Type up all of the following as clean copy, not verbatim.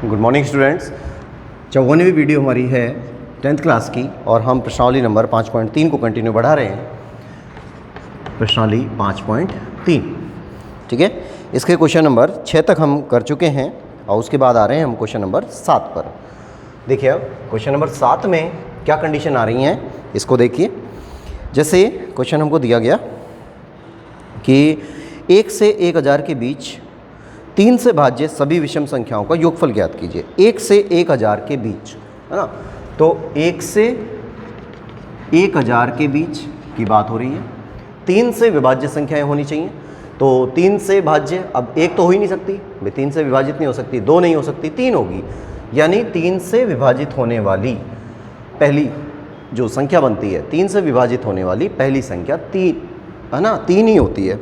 Good morning students. 54वीं video हमारी है 10th क्लास की और हम प्रश्नावली नंबर 5.3 को कंटिन्यू बढ़ा रहे हैं। प्रश्नावली 5.3, ठीक है। इसके क्वेश्चन नंबर 6 तक हम कर चुके हैं और उसके बाद आ रहे हैं हम क्वेश्चन नंबर 7 पर। देखिए अब क्वेश्चन नंबर 7 में क्या कंडीशन आ रही हैं इसको देखिए। जैसे क्वेश्चन हमको दिया गया कि 1 से 1000 के बीच 3 से भाज्य सभी विषम संख्याओं का योगफल ज्ञात कीजिए। 1 से 1000 के बीच, है ना। तो 1 से 1000 के बीच की बात हो रही है। 3 से विभाज्य संख्याएं होनी चाहिए। तो 3 से भाज्य, अब 1 तो हो ही नहीं सकती भाई, 3 से विभाजित नहीं हो सकती, 2 नहीं हो सकती, 3 होगी। यानी 3 से विभाजित होने वाली पहली जो संख्या बनती है, 3 से विभाजित होने वाली पहली संख्या 3, है ना, 3 ही होती है।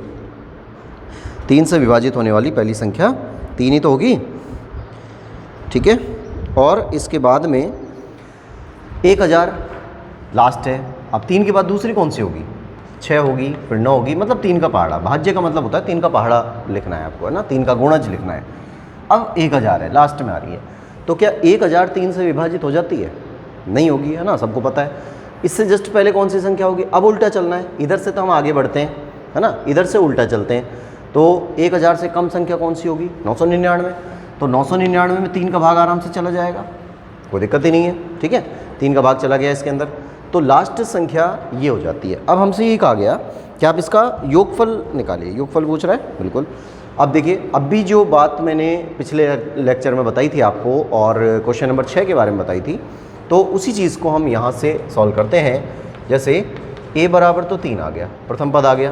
3 से विभाजित होने वाली पहली संख्या 3 ही तो होगी, ठीक है। और इसके बाद में 1000 लास्ट है। अब 3 के बाद दूसरी कौन सी होगी? 6 होगी, फिर 9 होगी, मतलब 3 का पहाड़ा। भाज्य का मतलब होता है 3 का पहाड़ा लिखना है आपको, है ना, 3 का गुणज लिखना है। अब 1000 है, लास्ट में आ रही है। तो क्या 1000 3 से विभाजित हो जाती है? नहीं होगी, है ना, सबको पता है। इससे जस्ट पहले कौन सी संख्या होगी? अब उल्टा चलना है, इधर से तो हम आगे बढ़ते हैं, है ना, इधर से उल्टा चलते हैं। तो 1000 से कम संख्या कौन सी होगी? 999। तो 999 में 3 का भाग आराम से चला जाएगा, कोई दिक्कत ही नहीं है, ठीक है। 3 का भाग चला गया इसके अंदर, तो लास्ट संख्या ये हो जाती है। अब हमसे ये कहा गया कि आप इसका योगफल निकालिए। योगफल पूछ रहा है, बिल्कुल। अब देखिए, अब भी जो बात मैंने पिछले लेक्चर में बताई थी आपको और क्वेश्चन नंबर 6 के बारे में बताई थी, तो उसी चीज़ को हम यहाँ से सॉल्व करते हैं। जैसे a बराबर तो 3 आ गया, प्रथम पद आ गया,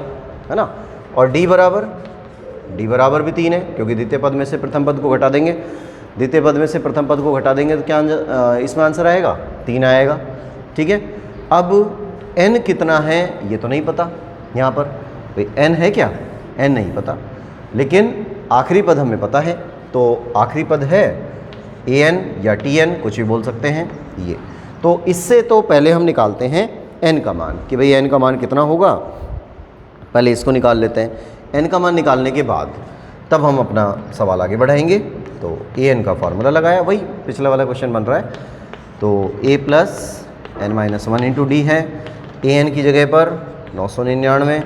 है ना, और d बराबर भी 3 है, क्योंकि द्वितीय पद में से प्रथम पद को घटा देंगे, द्वितीय पद में से प्रथम पद को घटा देंगे तो क्या इसमें आंसर आएगा? 3 आएगा, ठीक है। अब n कितना है ये तो नहीं पता यहाँ पर, भाई n है क्या? n नहीं पता, लेकिन आखिरी पद हमें पता है। तो आखिरी पद है an या tn, कुछ भी बोल सकते हैं ये। तो इससे तो पहले हम निकालते हैं n का मान, कि भाई n का मान कितना होगा, पहले इसको निकाल लेते हैं। n का मान निकालने के बाद तब हम अपना सवाल आगे बढ़ाएंगे। तो an का फार्मूला लगाया, वही पिछला वाला क्वेश्चन बन रहा है। तो a plus n-1 into D है। an की जगह पर 999,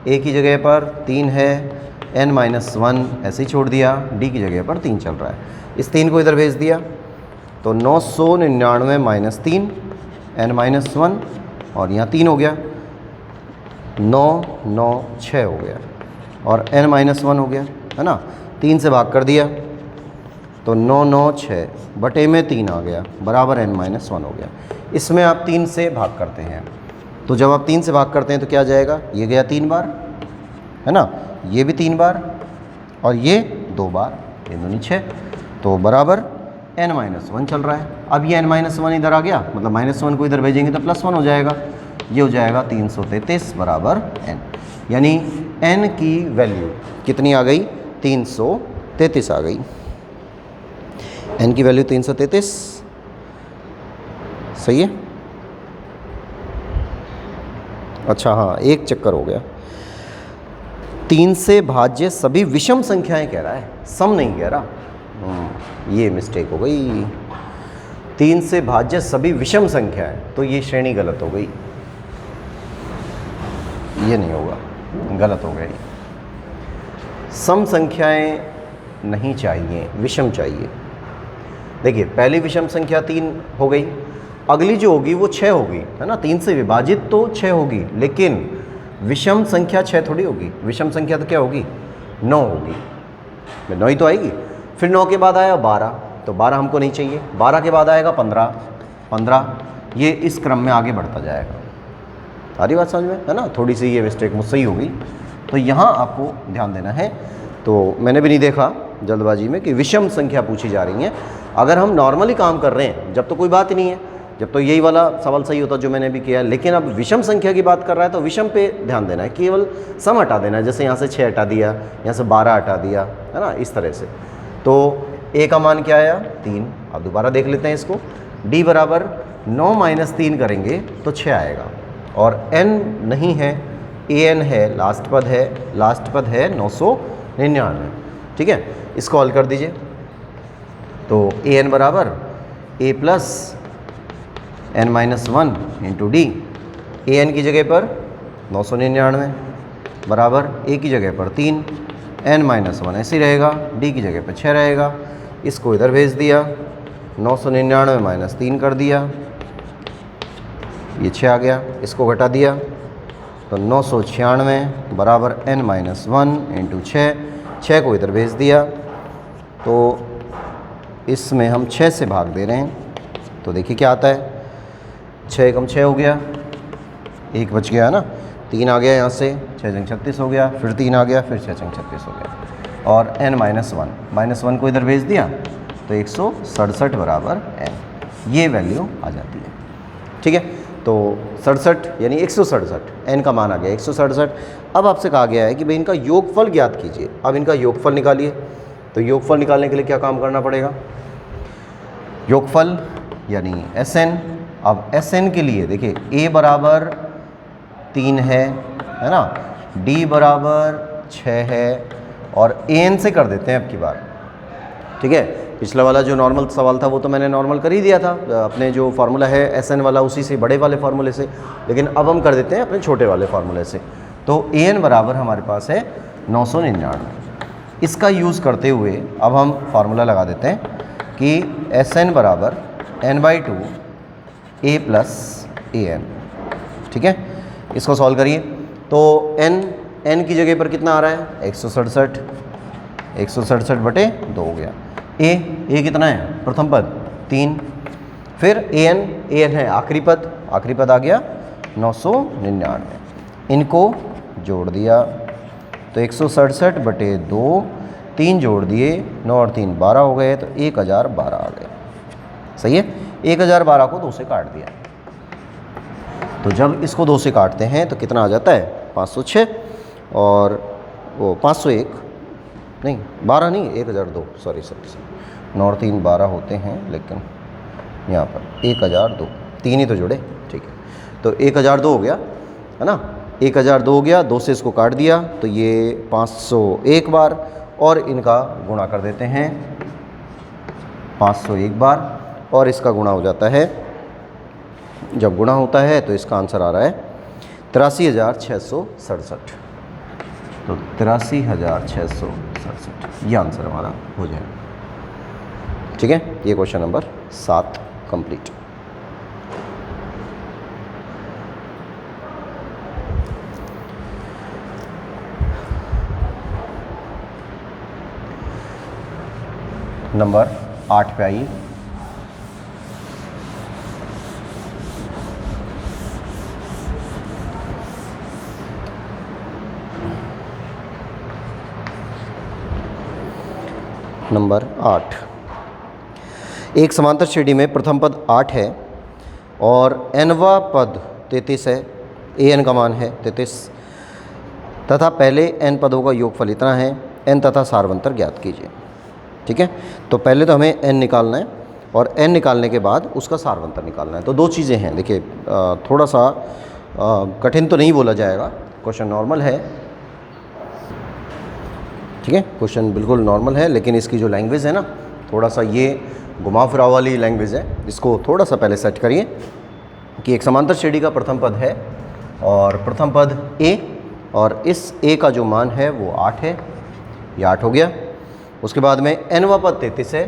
a की जगह पर 3 है, n-1 ऐसे ही छोड़ दिया, d की जगह पर 3 चल रहा है। इस 3 को इधर भेज दिया, तो 999 माइनस 3 n-1, और यहाँ 3 हो गया, 996 हो गया, और n-1 हो गया, है ना। 3 से भाग कर दिया तो 996 बटे में 3 आ गया, बराबर n-1 हो गया। इसमें आप 3 से भाग करते हैं, तो जब आप 3 से भाग करते हैं तो क्या आ जाएगा? ये गया 3 बार, है ना, ये भी 3 बार, और ये 2 बार, ये दूनी 6, तो बराबर n-1 चल रहा है। अब ये n-1 इधर आ गया, मतलब -1 को इधर भेजेंगे तो +1 हो जाएगा, ये हो जाएगा 333 बराबर n। यानी n की वैल्यू कितनी आ गई? 333 आ गई। n की वैल्यू 333, सही है। अच्छा हाँ, एक चक्कर हो गया, 3 से भाज्य सभी विषम संख्याएं कह रहा है, सम नहीं कह रहा। ये मिस्टेक हो गई, 3 से भाज्य सभी विषम संख्याएं, तो ये श्रेणी गलत हो गई, ये नहीं होगा, गलत हो गई। सम संख्याएं नहीं चाहिए, विषम चाहिए। देखिए, पहली विषम संख्या 3 हो गई, अगली जो होगी वो 6 होगी, है ना। 3 से विभाजित तो 6 होगी, लेकिन विषम संख्या 6 थोड़ी होगी। विषम संख्या तो क्या होगी? 9 होगी, 9 ही तो आएगी। फिर 9 के बाद आया 12, तो 12 हमको नहीं चाहिए। 12 के बाद आएगा 15, ये इस क्रम में आगे बढ़ता जाएगा। सारी बात समझ में, है ना। थोड़ी सी ये मिस्टेक मुझसे ही हो गई, तो यहाँ आपको ध्यान देना है। तो मैंने भी नहीं देखा जल्दबाजी में कि विषम संख्या पूछी जा रही है। अगर हम नॉर्मली काम कर रहे हैं जब तो कोई बात ही नहीं है, जब तो यही वाला सवाल सही होता जो मैंने भी किया। लेकिन अब विषम संख्या की बात कर रहा है तो विषम पे ध्यान देना है, केवल सम हटा देना है। जैसे यहाँ से 6 हटा दिया, यहाँ से 12 हटा दिया, है ना, इस तरह से। तो a का मान क्या आया? 3। अब दोबारा देख लेते हैं इसको। d बराबर 9 - 3 करेंगे तो 6 आएगा, और n नहीं है, an है, लास्ट पद है 999, ठीक है। इसको हल कर दीजिए। तो ए एन बराबर a plus n minus one into d. A n की जगह पर 999 बराबर ए की जगह पर 3, एन माइनस वन ऐसे ही रहेगा, डी की जगह पर 6 रहेगा। इसको इधर भेज दिया, 999 माइनस 3 कर दिया, ये 6 आ गया, इसको घटा दिया तो 996 बराबर एन माइनस वन इंटू 6 को इधर भेज दिया तो इसमें हम 6 से भाग दे रहे हैं तो देखिए क्या आता है, 6 कम 6 हो गया, 1 बच गया है ना, 3 आ गया यहाँ से, 6 जंग 36 हो गया, फिर 3 आ गया, फिर 6 जंग 36 हो गया और n माइनस वन को इधर भेज दिया तो 167 बराबर n, ये वैल्यू आ जाती है। ठीक है, तो 67 यानी 167 n का मान आ गया 167। अब आपसे कहा गया है कि भाई इनका योगफल ज्ञात कीजिए। अब इनका योगफल निकालिए, तो योगफल निकालने के लिए क्या काम करना पड़ेगा, योगफल यानी Sn। अब Sn के लिए देखिए a बराबर 3 है ना, d बराबर 6 है और an से कर देते हैं अब की बार। ठीक है, पिछला वाला जो नॉर्मल सवाल था वो तो मैंने नॉर्मल कर ही दिया था, अपने जो फार्मूला है Sn वाला उसी से, बड़े वाले फार्मूले से, लेकिन अब हम कर देते हैं अपने छोटे वाले फार्मूले से। तो an बराबर हमारे पास है 999। इसका यूज़ करते हुए अब हम फार्मूला लगा देते हैं कि Sn बराबर n/2 a प्लस an। ठीक है, इसको सॉल्व करिए तो n की जगह पर कितना आ रहा है 167, 167 बटे 2 हो गया। a कितना है, प्रथम पद 3, फिर an है आखिरी पद आ गया 999। इनको जोड़ दिया तो 167 बटे 2, 3 जोड़ दिए, 9 और 3 12 हो गए तो 1012 आ गए। सही है, 1012 को 2 से काट दिया। तो जब इसको 2 से काटते हैं तो कितना आ जाता है 506 और वो 501 नहीं 12 नहीं 1002, सॉरी 9 और 3 12 होते हैं, लेकिन यहाँ पर 1002, 3 ही तो जुड़े। ठीक है, तो 1002 हो गया है ना, 1002 हो गया, 2 से इसको काट दिया तो ये 501 बार और इनका गुणा कर देते हैं 501 बार और इसका गुणा हो जाता है। जब गुणा होता है तो इसका आंसर आ रहा है 83,667। तो 83,667 ये आंसर हमारा हो जाएगा। ठीक है, ये क्वेश्चन नंबर 7 कंप्लीट। नंबर 8 पे आइए। नंबर 8, एक समांतर श्रेणी में प्रथम पद 8 है और nवा पद 33 है, an का मान है 33 तथा पहले n पदों का योगफल इतना है, n तथा सारवंतर ज्ञात कीजिए। ठीक है, तो पहले तो हमें n निकालना है और n निकालने के बाद उसका सारवंतर निकालना है। तो 2 चीज़ें हैं, देखिए थोड़ा सा कठिन तो नहीं बोला जाएगा, क्वेश्चन नॉर्मल है। ठीक है, क्वेश्चन बिल्कुल नॉर्मल है, लेकिन इसकी जो लैंग्वेज है ना थोड़ा सा ये घुमा फिराव वाली लैंग्वेज है। इसको थोड़ा सा पहले सेट करिए कि एक समांतर श्रेणी का प्रथम पद है और प्रथम पद a और इस a का जो मान है वो 8 है, ये 8 हो गया। उसके बाद में nवा पद 33 है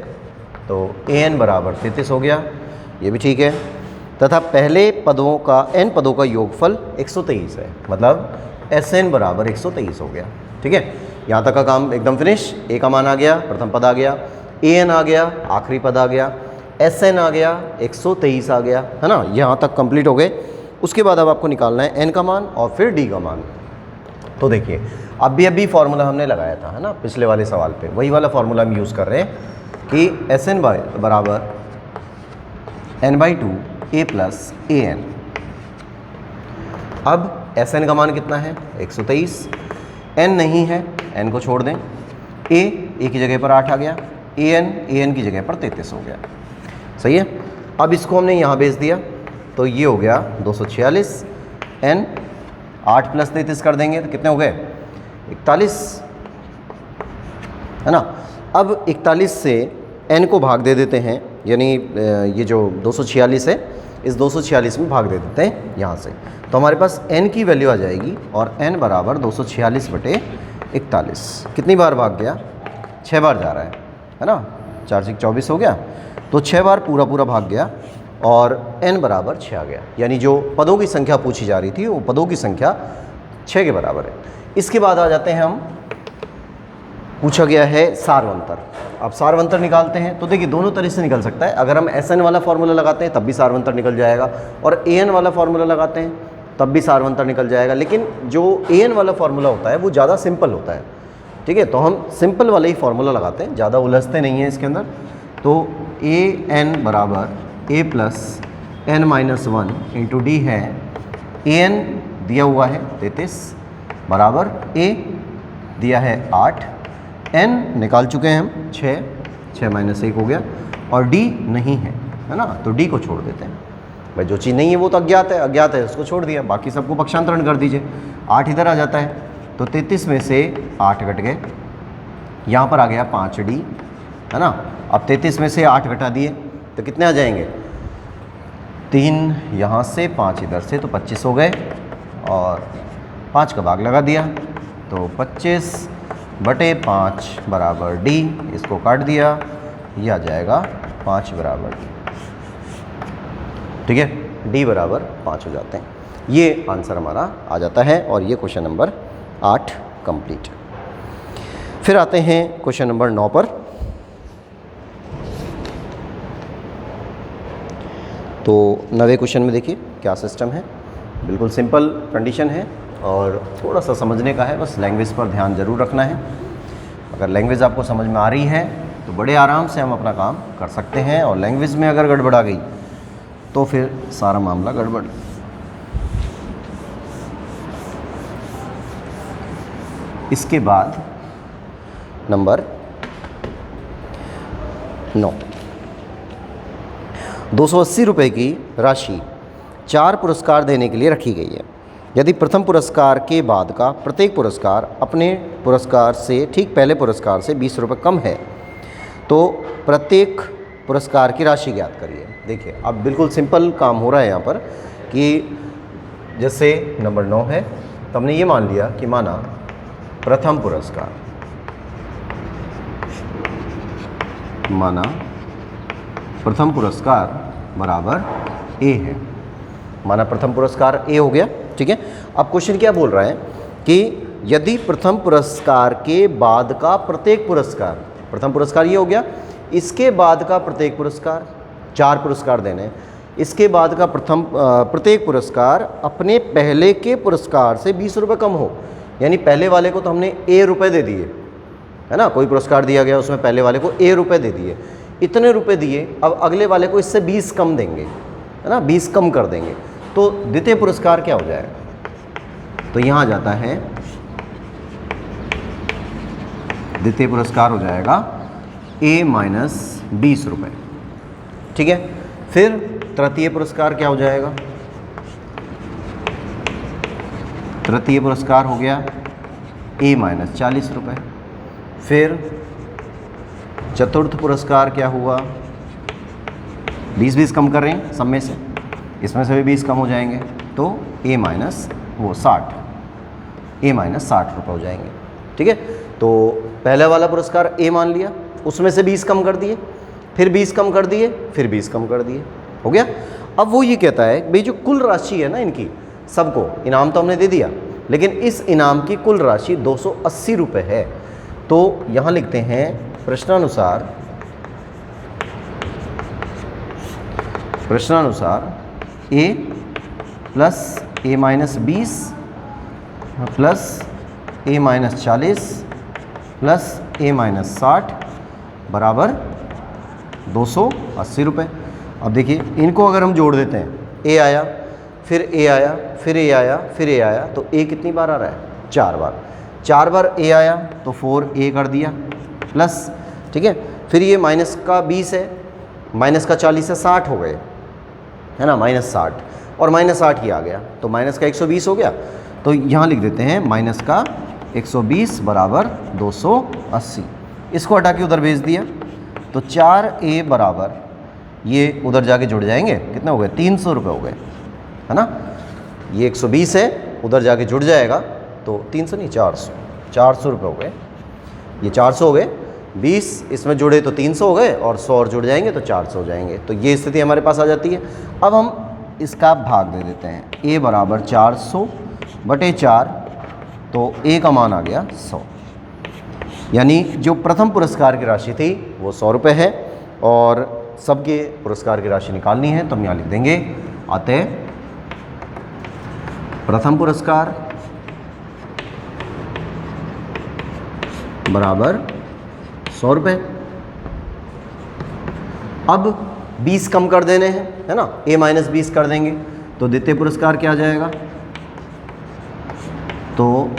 तो an बराबर 33 हो गया, ये भी ठीक है। तथा पहले पदों का n पदों का योगफल 123 है, मतलब Sn बराबर 123 हो गया। ठीक है, यहाँ तक का काम एकदम फिनिश। a का मान आ गया, प्रथम पद आ गया, an आ गया, आखिरी पद आ गया, Sn आ गया, 123 आ गया, है ना, यहाँ तक कंप्लीट हो गए। उसके बाद अब आपको निकालना है n का मान और फिर d का मान। तो देखिए अभी फार्मूला हमने लगाया था, है ना, पिछले वाले सवाल पे वही वाला फार्मूला हम यूज़ कर रहे हैं कि Sn बराबर n/2 a प्लस an। अब Sn का मान कितना है 123, n नहीं है, n को छोड़ दें, a की जगह पर 8 आ गया, an की जगह पर 33 हो गया। सही है, अब इसको हमने यहाँ भेज दिया तो ये हो गया 246, n 8 प्लस 33 कर देंगे तो कितने हो गए 41, है ना। अब 41 से n को भाग दे देते हैं, यानी ये जो 246 है इस 246 में भाग दे देते हैं यहाँ से, तो हमारे पास n की वैल्यू आ जाएगी और n बराबर 246/41। कितनी बार भाग गया? 6 बार जा रहा है ना, 4 से 24 हो गया, तो 6 बार पूरा पूरा भाग गया और n बराबर 6 आ गया, यानी जो पदों की संख्या पूछी जा रही थी वो पदों की संख्या 6 के बराबर है। इसके बाद आ जाते हैं हम, पूछा गया है सार्वंतर। अब सार्वंतर निकालते हैं तो देखिए दोनों तरह से निकल सकता है। अगर हम SN वाला फार्मूला लगाते हैं तब भी सार्वंतर निकल जाएगा, और AN वाला फार्मूला लगाते हैं तब भी सार्वंतर निकल जाएगा, लेकिन जो AN वाला फार्मूला होता है वो ज़्यादा सिंपल होता है, ठीक है, तो हम सिंपल वाला ही फार्मूला लगाते हैं, ज़्यादा उलझते नहीं हैं इसके अंदर। तो AN बराबर A plus n-1 into D है, AN दिया हुआ है 33 बराबर A दिया है 8, n निकाल चुके हैं हम 6 माइनस 1 हो गया, और d नहीं है ना, तो d को छोड़ देते हैं। भाई जो चीज़ नहीं है वो तो अज्ञात है उसको छोड़ दिया, बाकी सबको पक्षांतरण कर दीजिए। 8 इधर आ जाता है तो 33 में से 8 घट गए, यहाँ पर आ गया 5d, है ना। अब 33 में से 8 घटा दिए तो कितने आ जाएंगे? 3 यहाँ से 5 इधर से, तो 25 हो गए, और 5 का भाग लगा दिया तो 25/5 बराबर d, इसको काट दिया, ये आ जाएगा 5 बराबर d, ठीक है, d बराबर 5 हो जाते हैं। ये आंसर हमारा आ जाता है, और ये क्वेश्चन नंबर 8 कंप्लीट। फिर आते हैं क्वेश्चन नंबर 9 पर। तो 9वें क्वेश्चन में देखिए क्या सिस्टम है, बिल्कुल सिंपल कंडीशन है और थोड़ा सा समझने का है, बस लैंग्वेज पर ध्यान ज़रूर रखना है। अगर लैंग्वेज आपको समझ में आ रही है तो बड़े आराम से हम अपना काम कर सकते हैं, और लैंग्वेज में अगर गड़बड़ आ गई तो फिर सारा मामला गड़बड़। इसके बाद नंबर 9, 280 रुपये की राशि 4 पुरस्कार देने के लिए रखी गई है। यदि प्रथम पुरस्कार के बाद का प्रत्येक पुरस्कार अपने पुरस्कार से ठीक पहले पुरस्कार से 20 रुपये कम है तो प्रत्येक पुरस्कार की राशि ज्ञात करिए। देखिए अब बिल्कुल सिंपल काम हो रहा है यहाँ पर कि जैसे नंबर 9 है तो हमने ये मान लिया कि माना प्रथम पुरस्कार, माना प्रथम पुरस्कार बराबर A है, माना प्रथम पुरस्कार A हो गया, ठीक है। अब क्वेश्चन क्या बोल रहा है कि यदि प्रथम पुरस्कार के बाद का प्रत्येक पुरस्कार, प्रथम पुरस्कार ये हो गया, इसके बाद का प्रत्येक पुरस्कार, 4 पुरस्कार देने हैं, इसके बाद का प्रत्येक पुरस्कार अपने पहले के पुरस्कार से 20 रुपये कम हो, यानी पहले वाले को तो हमने A रुपये दे दिए, है ना, कोई पुरस्कार दिया गया उसमें पहले वाले को A रुपये दे दिए, इतने रुपए दिए, अब अगले वाले को इससे 20 कम देंगे, है ना, 20 कम कर देंगे, तो द्वितीय पुरस्कार क्या हो जाएगा? तो यहाँ आ जाता है द्वितीय पुरस्कार हो जाएगा A माइनस 20 रुपये, ठीक है। फिर तृतीय पुरस्कार क्या हो जाएगा? तृतीय पुरस्कार हो गया A माइनस 40 रुपये। फिर चतुर्थ पुरस्कार क्या हुआ? 20 कम कर रहे हैं सब में से, इसमें से भी 20 कम हो जाएंगे, तो A माइनस 60 रुपये हो जाएंगे, ठीक है। तो पहले वाला पुरस्कार A मान लिया, उसमें से 20 कम कर दिए, फिर 20 कम कर दिए, फिर 20 कम कर दिए, हो गया। अब वो ये कहता है भाई जो कुल राशि है ना इनकी सबको, इनाम तो हमने दे दिया, लेकिन इस इनाम की कुल राशि 280 रुपये है। तो यहाँ लिखते हैं प्रश्नानुसार A plus A minus 20 plus A minus 40 plus A minus 60 बराबर 280 रुपये। अब देखिए इनको अगर हम जोड़ देते हैं, A आया, फिर A आया, फिर A आया, फिर A आया, तो A कितनी बार आ रहा है? 4 बार। 4 बार A आया तो 4A कर दिया प्लस, ठीक है। फिर ये माइनस का 20 है, माइनस का 40 है, 60 हो गए, है ना, माइनस 60 और माइनस 8 ही आ गया, तो माइनस का 120 हो गया। तो यहाँ लिख देते हैं माइनस का 120 बराबर 280, इसको हटा के उधर भेज दिया तो 4A बराबर ये उधर जाके जुड़ जाएंगे, कितने हो गए 300 रुपये हो गए, है ना। ये 120 है, उधर जाके जुड़ जाएगा तो 300 नहीं 400 रुपये हो गए। ये 400 हो गए, 20 इसमें जुड़े तो 300 हो गए और 100 और जुड़ जाएंगे तो 400 हो जाएंगे। तो ये स्थिति हमारे पास आ जाती है। अब हम इसका भाग दे देते हैं, A बराबर 400/4, तो A का मान आ गया 100, यानी जो प्रथम पुरस्कार की राशि थी वो 100 रुपये है और सबके पुरस्कार की राशि निकालनी है। तो हम यहाँ लिख देंगे अतः प्रथम पुरस्कार बराबर 100 रुपये। अब 20 कम कर देने हैं, है ना, A - 20 कर देंगे तो द्वितीय पुरस्कार क्या आ जाएगा, तो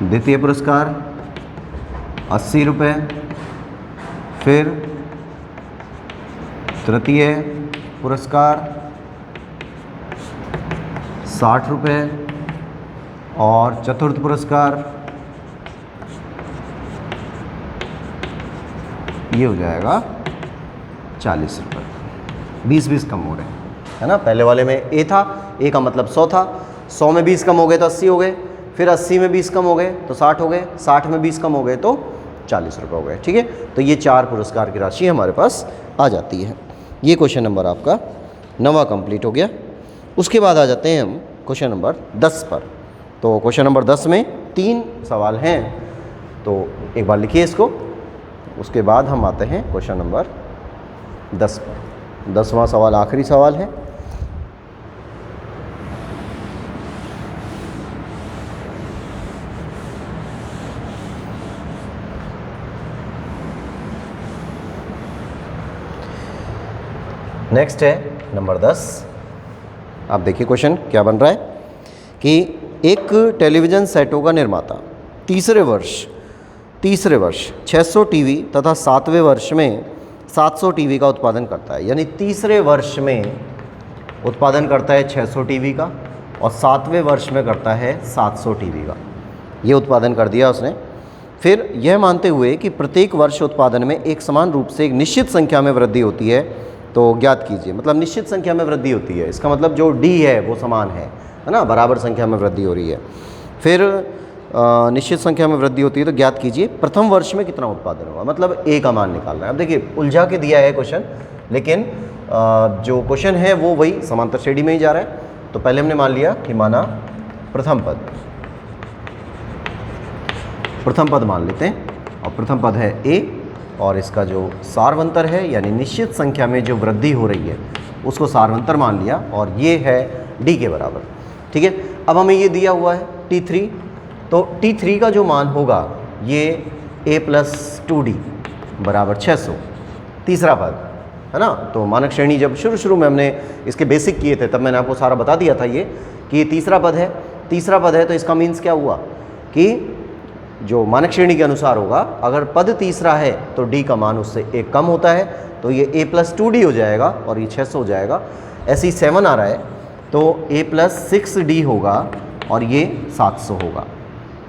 द्वितीय पुरस्कार 80 रुपये, फिर तृतीय पुरस्कार 60 रुपये और चतुर्थ पुरस्कार ये हो जाएगा 40 रुपये। 20 कम हो रहे हैं, है ना। पहले वाले में A था, A का मतलब 100 था, 100 में 20 कम हो गए तो 80 हो गए, फिर 80 में 20 कम हो गए तो 60 हो गए, 60 में 20 कम हो गए तो 40 रुपये हो गए। ठीक है, तो ये 4 पुरस्कार की राशि हमारे पास आ जाती है। ये क्वेश्चन नंबर आपका 9वां कंप्लीट हो गया। उसके बाद आ जाते हैं हम क्वेश्चन नंबर 10 पर। तो क्वेश्चन नंबर 10 में 3 सवाल हैं, तो एक बार लिखिए इसको, उसके बाद हम आते हैं क्वेश्चन नंबर 10 पर। 10वां सवाल आखिरी सवाल है। नेक्स्ट है नंबर 10। आप देखिए क्वेश्चन क्या बन रहा है कि एक टेलीविज़न सेटों का निर्माता तीसरे वर्ष 600 टीवी तथा 7वें वर्ष में 700 टीवी का उत्पादन करता है। यानी तीसरे वर्ष में उत्पादन करता है 600 टीवी का और 7वें वर्ष में करता है 700 टीवी का। ये उत्पादन कर दिया उसने। फिर यह मानते हुए कि प्रत्येक वर्ष उत्पादन में एक समान रूप से एक निश्चित संख्या में वृद्धि होती है, तो ज्ञात कीजिए। मतलब निश्चित संख्या में वृद्धि होती है, इसका मतलब जो डी है वो समान है ना, बराबर संख्या में वृद्धि हो रही है। फिर निश्चित संख्या में वृद्धि होती है तो ज्ञात कीजिए प्रथम वर्ष में कितना उत्पादन होगा, मतलब ए का मान निकालना है। अब देखिए उलझा के दिया है क्वेश्चन, लेकिन जो क्वेश्चन है वो वही समांतर श्रेणी में ही जा रहा है। तो पहले हमने मान लिया कि माना प्रथम पद मान लेते हैं, और प्रथम पद है ए और इसका जो सार्वंतर है यानी निश्चित संख्या में जो वृद्धि हो रही है उसको सार्वंतर मान लिया और ये है डी के बराबर। ठीक है, अब हमें ये दिया हुआ है T3, तो T3 का जो मान होगा ये A + 2D बराबर 600, तीसरा पद है ना। तो मानक श्रेणी जब शुरू में हमने इसके बेसिक किए थे तब मैंने आपको सारा बता दिया था ये कि ये तीसरा पद है। तो इसका मीन्स क्या हुआ कि जो मानक श्रेणी के अनुसार होगा, अगर पद तीसरा है तो D का मान उससे 1 कम होता है, तो ये A + 2D हो जाएगा और ये 600 हो जाएगा। ऐसे ही 7 आ रहा है तो A + 6D होगा और ये 700 होगा।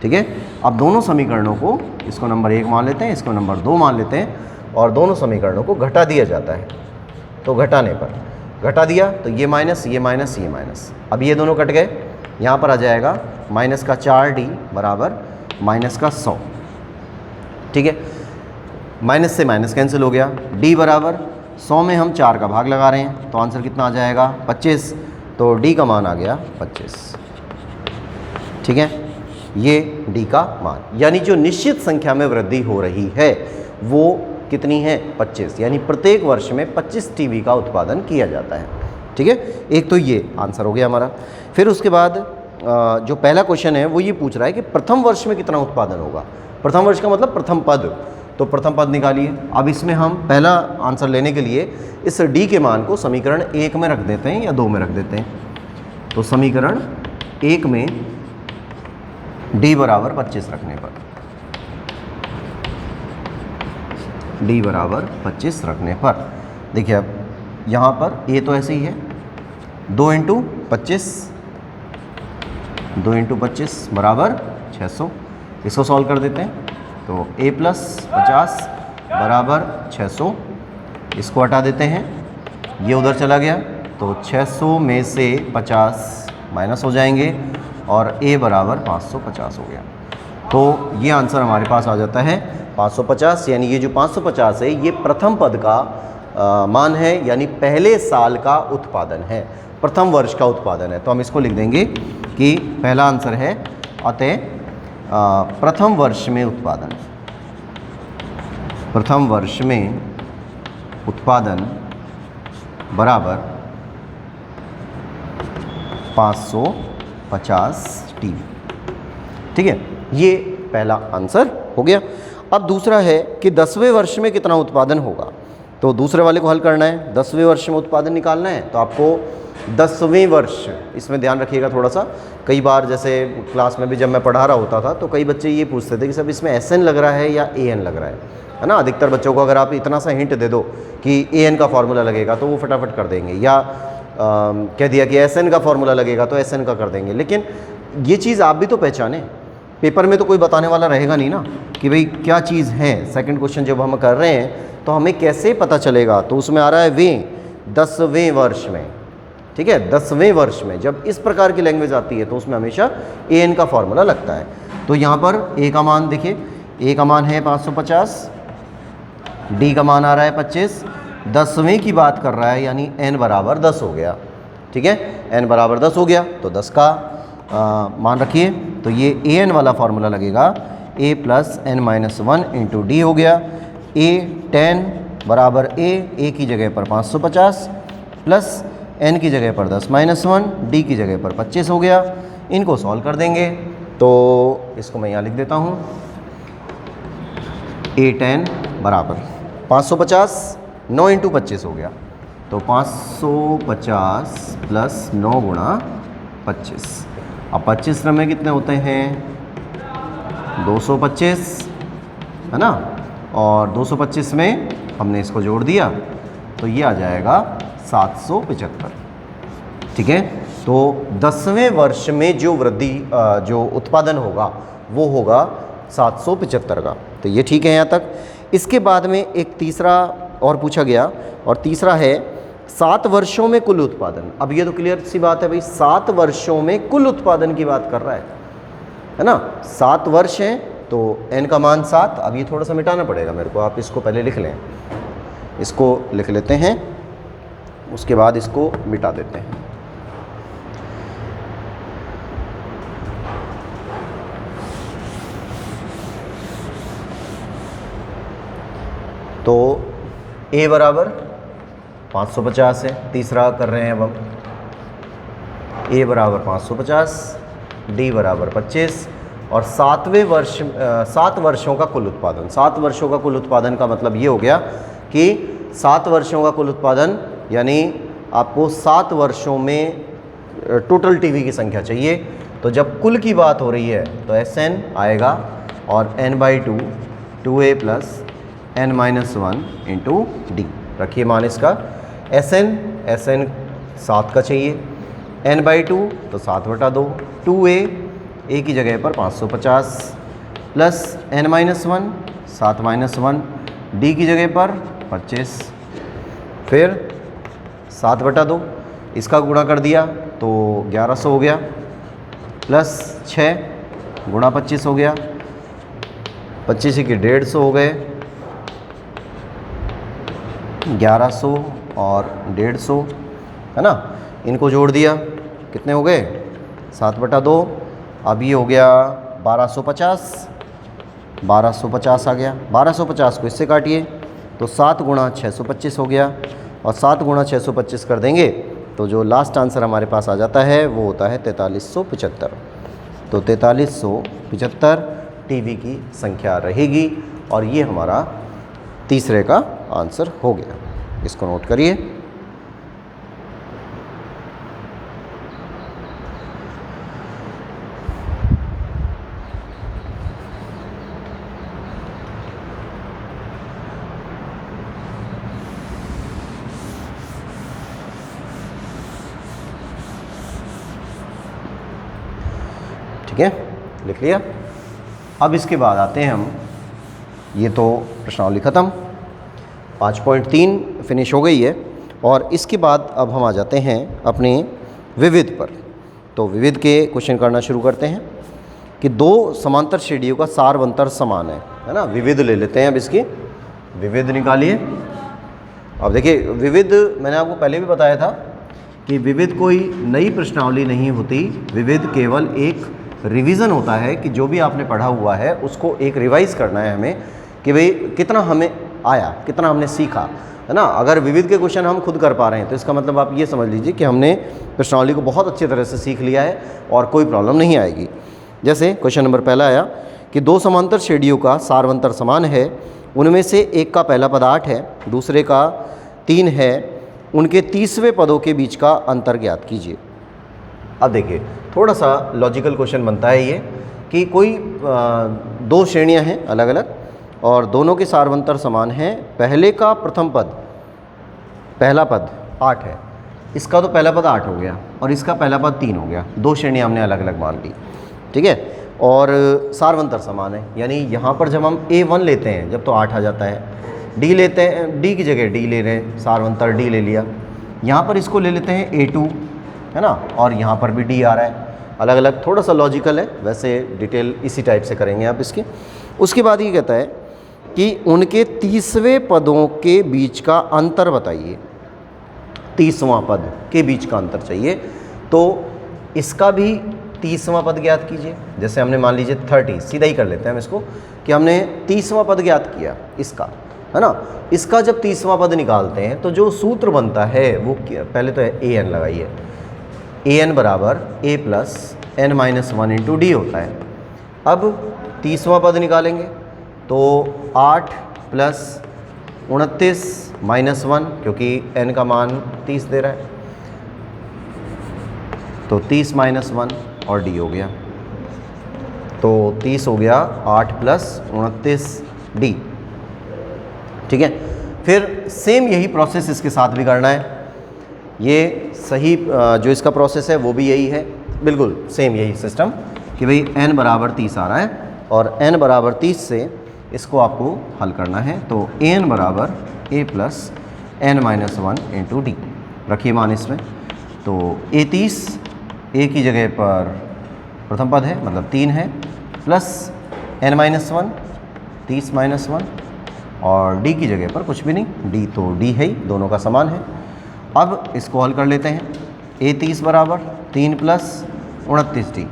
ठीक है, अब दोनों समीकरणों को, इसको नंबर 1 मान लेते हैं, इसको नंबर 2 मान लेते हैं और दोनों समीकरणों को घटा दिया जाता है। तो घटाने पर घटा दिया तो ये माइनस ये माइनस ये माइनस, अब ये दोनों कट गए, यहाँ पर आ जाएगा माइनस का 4D बराबर माइनस का 100। ठीक है, माइनस से माइनस कैंसिल हो गया, D बराबर 100 में हम 4 का भाग लगा रहे हैं तो आंसर कितना आ जाएगा 25, तो D का मान आ गया 25। ठीक है, ये D का मान, यानी जो निश्चित संख्या में वृद्धि हो रही है वो कितनी है 25, यानी प्रत्येक वर्ष में 25 टीवी का उत्पादन किया जाता है। ठीक है, एक तो ये आंसर हो गया हमारा। फिर उसके बाद जो पहला क्वेश्चन है वो ये पूछ रहा है कि प्रथम वर्ष में कितना उत्पादन होगा। प्रथम वर्ष का मतलब प्रथम पद, तो प्रथम पद निकालिए। अब इसमें हम पहला आंसर लेने के लिए इस D के मान को समीकरण 1 में रख देते हैं या 2 में रख देते हैं। तो समीकरण 1 में D बराबर 25 रखने पर, D बराबर 25 रखने पर देखिए, अब यहाँ पर A तो ऐसे ही है, 2 × 25 बराबर 600। इसको सॉल्व कर देते हैं तो A + 50 बराबर 600, इसको हटा देते हैं, ये उधर चला गया तो 600 में से 50 माइनस हो जाएंगे और a बराबर 550 हो गया। तो ये आंसर हमारे पास आ जाता है 550, यानी ये जो 550 है ये प्रथम पद का मान है, यानी पहले साल का उत्पादन है, प्रथम वर्ष का उत्पादन है। तो हम इसको लिख देंगे कि पहला आंसर है अतः प्रथम वर्ष में उत्पादन, प्रथम वर्ष में उत्पादन बराबर 550 टीवी। ठीक है, ये पहला आंसर हो गया। अब दूसरा है कि 10वें वर्ष में कितना उत्पादन होगा। तो दूसरे वाले को हल करना है, 10वें वर्ष में उत्पादन निकालना है। तो आपको 10वें वर्ष, इसमें ध्यान रखिएगा थोड़ा सा, कई बार जैसे क्लास में भी जब मैं पढ़ा रहा होता था तो कई बच्चे ये पूछते थे कि सब इसमें SN लग रहा है या AN लग रहा है ना। अधिकतर बच्चों को अगर आप इतना सा हिंट दे दो कि AN का फॉर्मूला लगेगा तो वो फटाफट कर देंगे, या कह दिया कि SN का फॉर्मूला लगेगा तो SN का कर देंगे। लेकिन ये चीज़ आप भी तो पहचाने, पेपर में तो कोई बताने वाला रहेगा नहीं ना कि भाई क्या चीज़ है। सेकंड क्वेश्चन जब हम कर रहे हैं तो हमें कैसे पता चलेगा। तो उसमें आ रहा है वे 10वें वर्ष में, ठीक है, 10वें वर्ष में जब इस प्रकार की लैंग्वेज आती है तो उसमें हमेशा AN का फॉर्मूला लगता है। तो यहाँ पर A का मान देखिए, A का मान है 550, D का मान आ रहा है 25, 10वें की बात कर रहा है यानी n बराबर 10 हो गया। ठीक है, n बराबर 10 हो गया तो 10 का मान रखिए। तो ये AN वाला फॉर्मूला लगेगा, A plus n-1 into D हो गया। A 10 बराबर A की जगह पर 550 प्लस n की जगह पर 10-1, D की जगह पर 25 हो गया। इनको सॉल्व कर देंगे तो इसको मैं यहाँ लिख देता हूँ, A10 बराबर 550, 9 इंटू 25 हो गया तो 550 प्लस 9 गुणा 25। अब 25 में कितने होते हैं, 225 है ना, और 225 में हमने इसको जोड़ दिया तो ये आ जाएगा 775। ठीक है, तो 10वें वर्ष में जो वृद्धि जो उत्पादन होगा वो होगा 775 का। तो ये ठीक है यहाँ तक। इसके बाद में एक तीसरा और पूछा गया, और तीसरा है 7 वर्षों में कुल उत्पादन। अब ये तो क्लियर सी बात है भाई, 7 वर्षों में कुल उत्पादन की बात कर रहा है ना। 7 वर्ष हैं तो n का मान 7। अब ये थोड़ा सा मिटाना पड़ेगा मेरे को, आप इसको पहले लिख लें, इसको लिख लेते हैं, उसके बाद इसको मिटा देते हैं। तो A बराबर 550 है, तीसरा कर रहे हैं अब हम। A बराबर 550, D बराबर 25 और 7 वर्षों का कुल उत्पादन। 7 वर्षों का कुल उत्पादन का मतलब ये हो गया कि 7 वर्षों का कुल उत्पादन यानी आपको 7 वर्षों में टोटल टीवी की संख्या चाहिए। तो जब कुल की बात हो रही है तो SN आएगा और n/2 2A plus n-1 into D. रखिए मान इसका, SN 7 का चाहिए, n/2 तो 7/2, 2A A की जगह पर 550 प्लस n-1 7-1 D की जगह पर 25, फिर 7/2 इसका गुणा कर दिया तो 1100 हो गया, प्लस 6 गुणा 25 हो गया, 25 की 150 हो गए, 1100 और 150 है ना। इनको जोड़ दिया कितने हो गए, 7/2। अब ये हो गया 1250 आ गया। 1250 को इससे काटिए तो 7 गुणा 625 हो गया, और 7 गुणा 625 कर देंगे तो जो लास्ट आंसर हमारे पास आ जाता है वो होता है 4375। तो 4375 टीवी की संख्या रहेगी, और ये हमारा तीसरे का आंसर हो गया। इसको नोट करिए। ठीक है, लिख लिया। अब इसके बाद आते हैं हम ये तो प्रश्नावली ख़त्म, 5.3 फिनिश हो गई है। और इसके बाद अब हम आ जाते हैं अपने विविध पर। तो विविध के क्वेश्चन करना शुरू करते हैं कि दो समांतर श्रेणियों का सारवंतर समान है ना। विविध ले लेते हैं अब इसकी, विविध निकालिए। अब देखिए विविध मैंने आपको पहले भी बताया था कि विविध कोई नई प्रश्नावली नहीं होती, विविध केवल एक रिवीजन होता है कि जो भी आपने पढ़ा हुआ है उसको एक रिवाइज करना है हमें कि भाई कितना हमें आया, कितना हमने सीखा, है ना। अगर विविध के क्वेश्चन हम खुद कर पा रहे हैं तो इसका मतलब आप ये समझ लीजिए कि हमने प्रश्नावली को बहुत अच्छी तरह से सीख लिया है और कोई प्रॉब्लम नहीं आएगी। जैसे क्वेश्चन नंबर पहला आया कि दो समांतर श्रेणियों का सारवंतर समान है, उनमें से एक का पहला पद 8 है, दूसरे का 3 है, उनके 30वें पदों के बीच का अंतर ज्ञात कीजिए। अब देखिए थोड़ा सा लॉजिकल क्वेश्चन बनता है ये कि कोई दो श्रेणियां हैं अलग अलग और दोनों के सारवंतर समान हैं। पहले का प्रथम पद, पहला पद 8 है, इसका तो पहला पद 8 हो गया और इसका पहला पद 3 हो गया। दो श्रेणियां हमने अलग अलग मान ली, ठीक है, और सारवंतर समान है। यानी यहाँ पर जब हम A1 लेते हैं जब तो 8 आ जाता है, D लेते हैं, D की जगह D ले रहे हैं, सारवंतर D ले लिया। यहाँ पर इसको ले लेते हैं A2, है ना, और यहाँ पर भी D आ रहा है। अलग अलग थोड़ा सा लॉजिकल है, वैसे डिटेल इसी टाइप से करेंगे आप इसके। उसके बाद ये कहता है कि उनके 30वें पदों के बीच का अंतर बताइए। 30वां पद के बीच का अंतर चाहिए, तो इसका भी 30वां पद ज्ञात कीजिए। जैसे हमने मान लीजिए 30, सीधा ही कर लेते हैं हम इसको कि हमने 30वां पद ज्ञात किया इसका, है ना। इसका जब 30वां पद निकालते हैं तो जो सूत्र बनता है वो पहले तो है an लगाइए, an बराबर a plus n-1 into D होता है। अब 30वां पद निकालेंगे तो 8 प्लस 29 माइनस 1, क्योंकि n का मान 30 दे रहा है, तो 30 माइनस 1 और d हो गया, तो 30 हो गया 8 प्लस 29 d, ठीक है। फिर सेम यही प्रोसेस इसके साथ भी करना है। ये सही जो इसका प्रोसेस है वो भी यही है, बिल्कुल सेम यही सिस्टम कि भाई n बराबर 30 आ रहा है और n बराबर 30 से इसको आपको हल करना है। तो an बराबर a plus n-1 into D रखिए मान इसमें। तो a 30, a की जगह पर प्रथम पद है मतलब 3 है, प्लस n-1 30 माइनस 1 और d की जगह पर कुछ भी नहीं, d तो d है ही, दोनों का समान है। अब इसको हल कर लेते हैं। a 30 बराबर 3 प्लस 29d।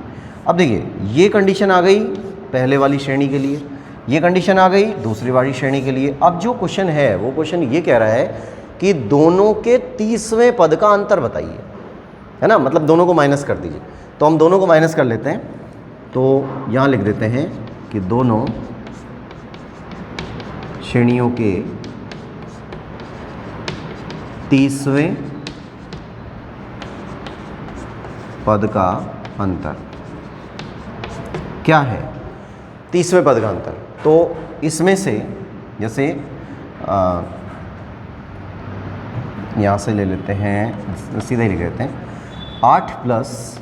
अब देखिए ये कंडीशन आ गई पहले वाली श्रेणी के लिए, ये कंडीशन आ गई दूसरी वाली श्रेणी के लिए। अब जो क्वेश्चन है वो क्वेश्चन ये कह रहा है कि दोनों के 30वें पद का अंतर बताइए, है ना, मतलब दोनों को माइनस कर दीजिए। तो हम दोनों को माइनस कर लेते हैं, तो यहाँ लिख देते हैं कि दोनों श्रेणियों के 30वें पद का अंतर क्या है। 30वें पद का अंतर, तो इसमें से जैसे यहाँ से ले लेते हैं, सीधा ही लिख देते हैं 8 प्लस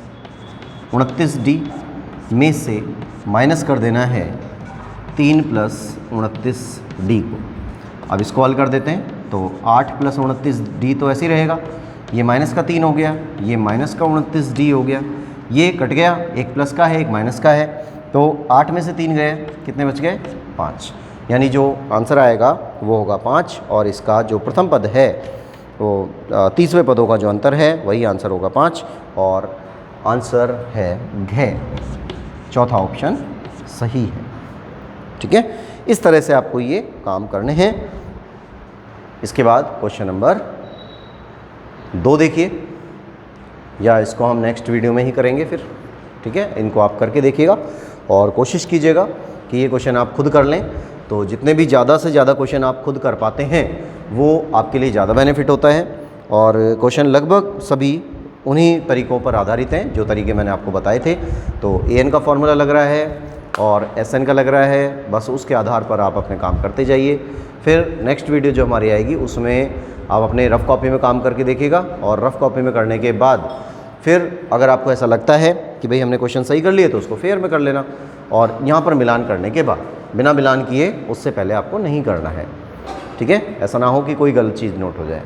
29d में से माइनस कर देना है 3 प्लस 29d को। अब इसको हल कर देते हैं, तो 8 प्लस 29d तो ऐसे ही रहेगा, ये माइनस का 3 हो गया, ये माइनस का 29d हो गया, ये कट गया, एक प्लस का है एक माइनस का है, तो 8 में से 3 गए, कितने बच गए 5, यानी जो आंसर आएगा वो होगा 5। और इसका जो प्रथम पद है वो 30वें पदों का जो अंतर है वही आंसर होगा 5 और आंसर है घ, चौथा ऑप्शन सही है, ठीक है। इस तरह से आपको ये काम करने हैं। इसके बाद क्वेश्चन नंबर 2 देखिए, या इसको हम नेक्स्ट वीडियो में ही करेंगे फिर, ठीक है। इनको आप करके देखिएगा और कोशिश कीजिएगा कि ये क्वेश्चन आप खुद कर लें। तो जितने भी ज़्यादा से ज़्यादा क्वेश्चन आप खुद कर पाते हैं वो आपके लिए ज़्यादा बेनिफिट होता है। और क्वेश्चन लगभग सभी उन्हीं तरीक़ों पर आधारित हैं जो तरीके मैंने आपको बताए थे। तो an का फॉर्मूला लग रहा है और sn का लग रहा है, बस उसके आधार पर आप अपने काम करते जाइए। फिर नेक्स्ट वीडियो जो हमारी आएगी उसमें आप अपने रफ़ कॉपी में काम करके देखिएगा और रफ़ कॉपी में करने के बाद फिर अगर आपको ऐसा लगता है कि भाई हमने क्वेश्चन सही कर लिए तो उसको फेयर में कर लेना, और यहाँ पर मिलान करने के बाद बिना मिलान किए उससे पहले आपको नहीं करना है। ठीक है, ऐसा ना हो कि कोई गलत चीज़ नोट हो जाए।